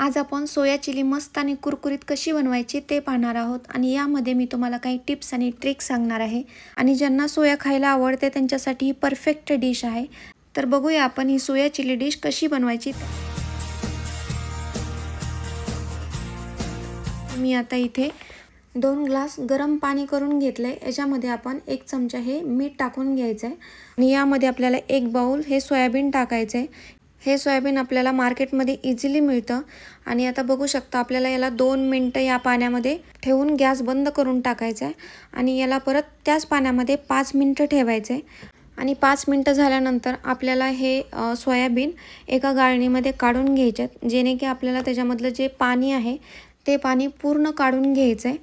आज आपण सोया चिली मस्त आणि कुरकुरीत कशी बनवायची ते पाहणार आहोत आणि यामध्ये मी तुम्हाला काही टिप्स आणि ट्रिक्स सांगणार आहे आणि ज्यांना सोया खायला आवडते त्यांच्यासाठी ही परफेक्ट डिश आहे। तर बघूया आपण ही सोया चिली डिश कशी बनवायची। मी आता इथे 2 ग्लास गरम पाणी करून घेतले। याच्यामध्ये आपण 1 चमचा हे मीठ टाकून घ्यायचं आहे आणि यामध्ये आपल्याला 1 बाउल हे सोयाबीन टाकायचं आहे। हे सोयाबीन आपल्याला मार्केटमध्ये इझिली मिळतं आणि आता बघू शकता आपल्याला याला 2 मिनिटं या पाण्यामध्ये ठेवून गॅस बंद करून टाकायचा आहे आणि याला परत त्याच पाण्यामध्ये 5 मिनिटं ठेवायचे आणि 5 मिनिटं झाल्यानंतर आपल्याला हे सोयाबीन एका गाळणीमध्ये काढून घ्यायचे जेणे की आपल्याला त्याच्यामधलं जे पाणी आहे ते पाणी पूर्ण काढून घ्यायचं आहे।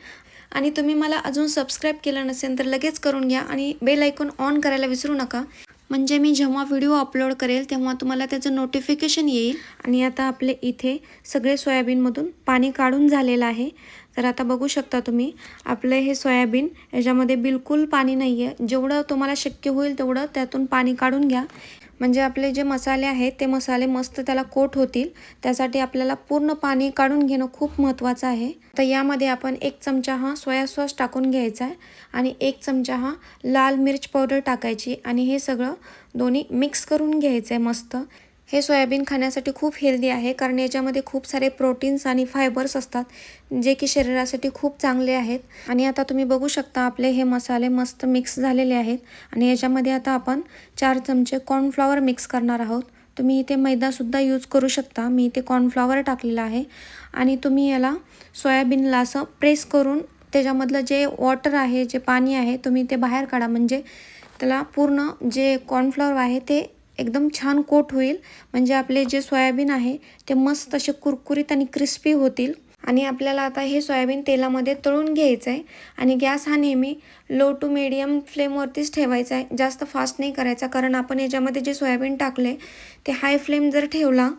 आणि तुम्ही मला अजून सबस्क्राईब केलं नसेल तर लगेच करून घ्या आणि बेल आयकॉन ऑन करायला विसरू नका, म्हणजे मी जेव्हा व्हिडिओ अपलोड करेल तेव्हा तुम्हाला त्याचं नोटिफिकेशन येईल। आणि आता आपले इथे सगळे सोयाबीनमधून पाणी काढून झालेलं आहे। तर आता बघू शकता तुम्ही आपले हे सोयाबीन याच्यामध्ये बिलकुल पाणी नाही आहे। जेवढं तुम्हाला शक्य होईल तेवढं त्यातून पाणी काढून घ्या, म्हणजे आपले जे मसाले आहेत ते मसाले मस्त त्याला कोट होतील। त्यासाठी आपल्याला पूर्ण पाणी काढून घेणं खूप महत्त्वाचं आहे। तर यामध्ये आपण 1 चमचा हा सोया सॉस टाकून घ्यायचा आहे आणि 1 चमचा हा लाल मिर्च पावडर टाकायची आणि हे सगळं दोन्ही मिक्स करून घ्यायचं आहे मस्त। हे सोयाबीन खाण्यासाठी खूप हेल्दी आहे कारण याच्यामध्ये खूप सारे प्रोटीन्स आणि फायबर्स असतात जे की शरीरासाठी खूप चांगले आहेत। आणि आता तुम्ही बघू शकता आपले हे मसाले मस्त मिक्स झालेले आहेत आणि याच्यामध्ये आता आपण 4 चमचे कॉर्नफ्लॉवर मिक्स करणार आहोत। तुम्ही इथे मैदासुद्धा यूज करू शकता, मी इथे कॉर्नफ्लॉवर टाकलेला आहे। आणि तुम्ही याला सोयाबीनला असं प्रेस करून त्याच्यामधलं जे वॉटर आहे, जे पाणी आहे तुम्ही ते बाहेर काढा, म्हणजे त्याला पूर्ण जे कॉर्नफ्लॉवर आहे ते एकदम छान कोट होईल, म्हणजे आपले जे सोयाबीन आहे ते मस्त असे कुरकुरीत आणि क्रिस्पी होतील। आणि आपल्याला आता हे सोयाबीन तेलामध्ये तळून घ्यायचं आहे आणि गॅस हा नेहमी लो टू मीडियम फ्लेमवरतीच ठेवायचा आहे, जास्त फास्ट नाही करायचा, कारण आपण याच्यामध्ये जे सोयाबीन टाकले ते हाय फ्लेम जर ठेवला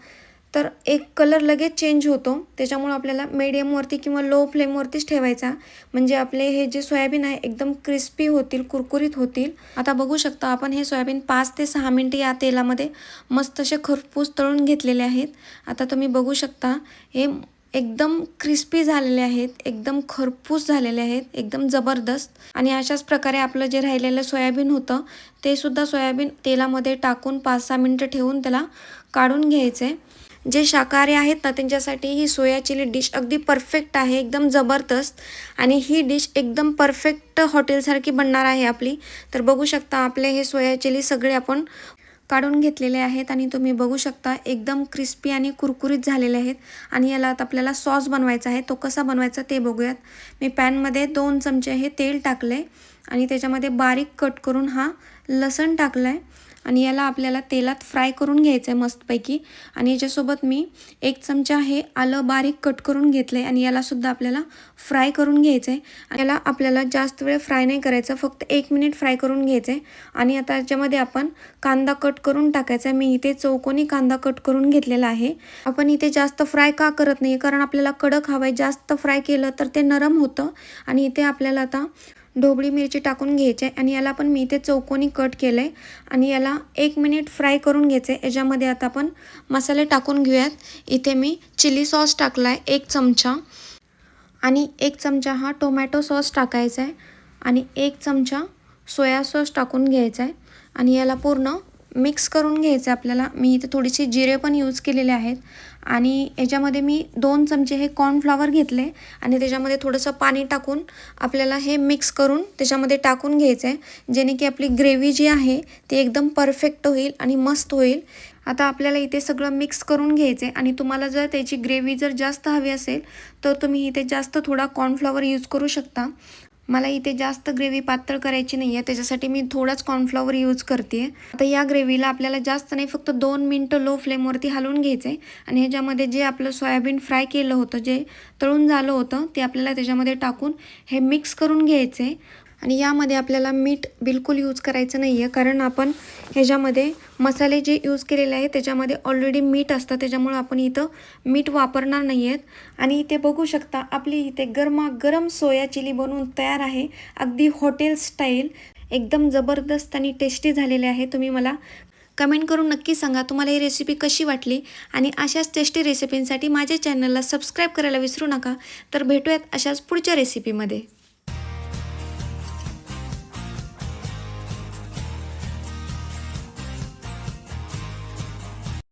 तर एक कलर लगेच चेंज होतो। त्याच्यामुळे आपल्याला मीडियमवरती किंवा लो फ्लेमवरतीच ठेवायचा, म्हणजे आपले हे जे सोयाबीन आहे एकदम क्रिस्पी होतील, कुरकुरीत होतील। आता बघू शकता आपण हे सोयाबीन 5 ते 6 मिनिटे या तेलामध्ये मस्त असे खरपूस तळून घेतलेले आहेत। आता तुम्ही बघू शकता हे एकदम क्रिस्पी झालेले आहेत, एकदम खरपूस झालेले आहेत, एकदम जबरदस्त। आणि अशाच प्रकारे आपलं जे राहिलेलं सोयाबीन होतं ते सुद्धा सोयाबीन तेलामध्ये टाकून 5-6 मिनिटं ठेवून त्याला काढून घ्यायचं आहे। जे शाकाहारी आहेत ना त्यांच्यासाठी ही सोया चिली डिश अगदी परफेक्ट आहे, एकदम जबरदस्त। आणि ही डिश एकदम परफेक्ट हॉटेलसारखी बनणार आहे आपली। तर बघू शकता आपले हे सोया चिली सगळे आपण काढून घेतलेले आहेत आणि तुम्ही बघू शकता एकदम क्रिस्पी आणि कुरकुरीत झालेले आहेत। आणि याला आता आपल्याला सॉस बनवायचा आहे, तो कसा बनवायचा ते बघूयात। मी पॅनमध्ये 2 चमचे हे तेल टाकले आणि त्याच्यामध्ये बारीक कट करून हा लसूण टाकला आहे आणि याला आपल्याला तेलात फ्राय करून घ्यायचं आहे मस्तपैकी। आणि याच्यासोबत मी 1 चमचा हे आलं बारीक कट करून घेतलं आहे आणि याला सुद्धा आपल्याला फ्राय करून घ्यायचं आहे। याला आपल्याला जास्त वेळ फ्राय नाही करायचं, फक्त 1 मिनिट फ्राय करून घ्यायचं आहे। आणि आता याच्यामध्ये आपण कांदा कट करून टाकायचा आहे, मी इथे चौकोनी कांदा कट करून घेतलेला आहे। आपण इथे जास्त फ्राय का करत नाही, कारण आपल्याला कडक हवं आहे, जास्त फ्राय केलं तर ते नरम होतं। आणि इथे आपल्याला आता ढोबळी मिरची टाकून घ्यायची आहे आणि याला पण मी इथे चौकोनी कट केलं आहे आणि याला 1 मिनिट फ्राय करून घ्यायचं आहे। याच्यामध्ये आता आपण मसाले टाकून घेऊयात। इथे मी चिली सॉस टाकला आहे 1 चमचा आणि 1 चमचा हा टोमॅटो सॉस टाकायचा आहे आणि 1 चमचा सोया सॉस टाकून घ्यायचा आहे आणि याला पूर्ण मिक्स करून घ्यायचं आहे आपल्याला। मी इथे थोडीशी जिरे पण यूज केलेले आहेत आणि याच्यामध्ये मी 2 चमचे हे कॉर्नफ्लॉवर घेतले आणि त्याच्यामध्ये थोडंसं पाणी टाकून आपल्याला हे मिक्स करून त्याच्यामध्ये टाकून घ्यायचं आहे, जेणे की आपली ग्रेव्ही जी आहे ती एकदम परफेक्ट होईल आणि मस्त होईल। आता आपल्याला इथे सगळं मिक्स करून घ्यायचं आहे आणि तुम्हाला जर त्याची ग्रेव्ही जर जास्त हवी असेल तर तुम्ही इथे जास्त थोडा कॉर्नफ्लॉवर यूज करू शकता। मला इथे जास्त ग्रेव्ही पातळ करायची नाही आहे, त्याच्यासाठी मी थोडाच कॉर्नफ्लॉवर यूज करते। आता या ग्रेव्हीला आपल्याला जास्त नाही, फक्त 2 मिनिटं लो फ्लेमवरती हलवून घ्यायचं आहे आणि ह्याच्यामध्ये जे आपलं सोयाबीन फ्राय केलं होतं, जे तळून झालं होतं ते आपल्याला त्याच्यामध्ये टाकून हे मिक्स करून घ्यायचं आहे। आणि यामध्ये आपल्याला मीठ बिलकुल यूज करायचं नाही आहे, कारण आपण ह्याच्यामध्ये मसाले जे यूज केलेले आहेत त्याच्यामध्ये ऑलरेडी मीठ असतं, त्याच्यामुळे आपण इथं मीठ वापरणार नाही आहेत। आणि इथे बघू शकता आपली इथे गरमागरम सोया चिली बनवून तयार आहे, अगदी हॉटेल स्टाईल, एकदम जबरदस्त आणि टेस्टी झालेले आहे। तुम्ही मला कमेंट करून नक्की सांगा तुम्हाला ही रेसिपी कशी वाटली आणि अशाच टेस्टी रेसिपींसाठी माझ्या चॅनलला सबस्क्राईब करायला विसरू नका. तर भेटूयात अशाच पुढच्या रेसिपीमध्ये.